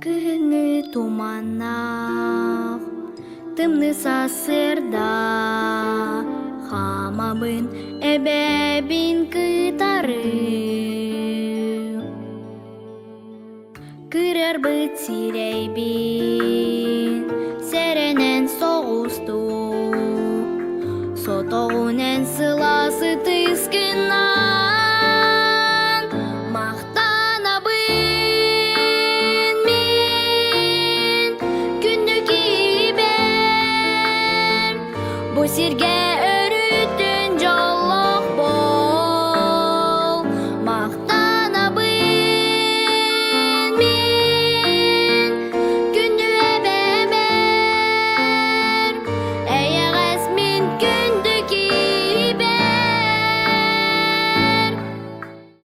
Кыһыҥҥы туманнах, тымны сасырда, хамабын эбэбин кытары. Кырарбыт сирейбин, серенен соҕусту, сотоҕу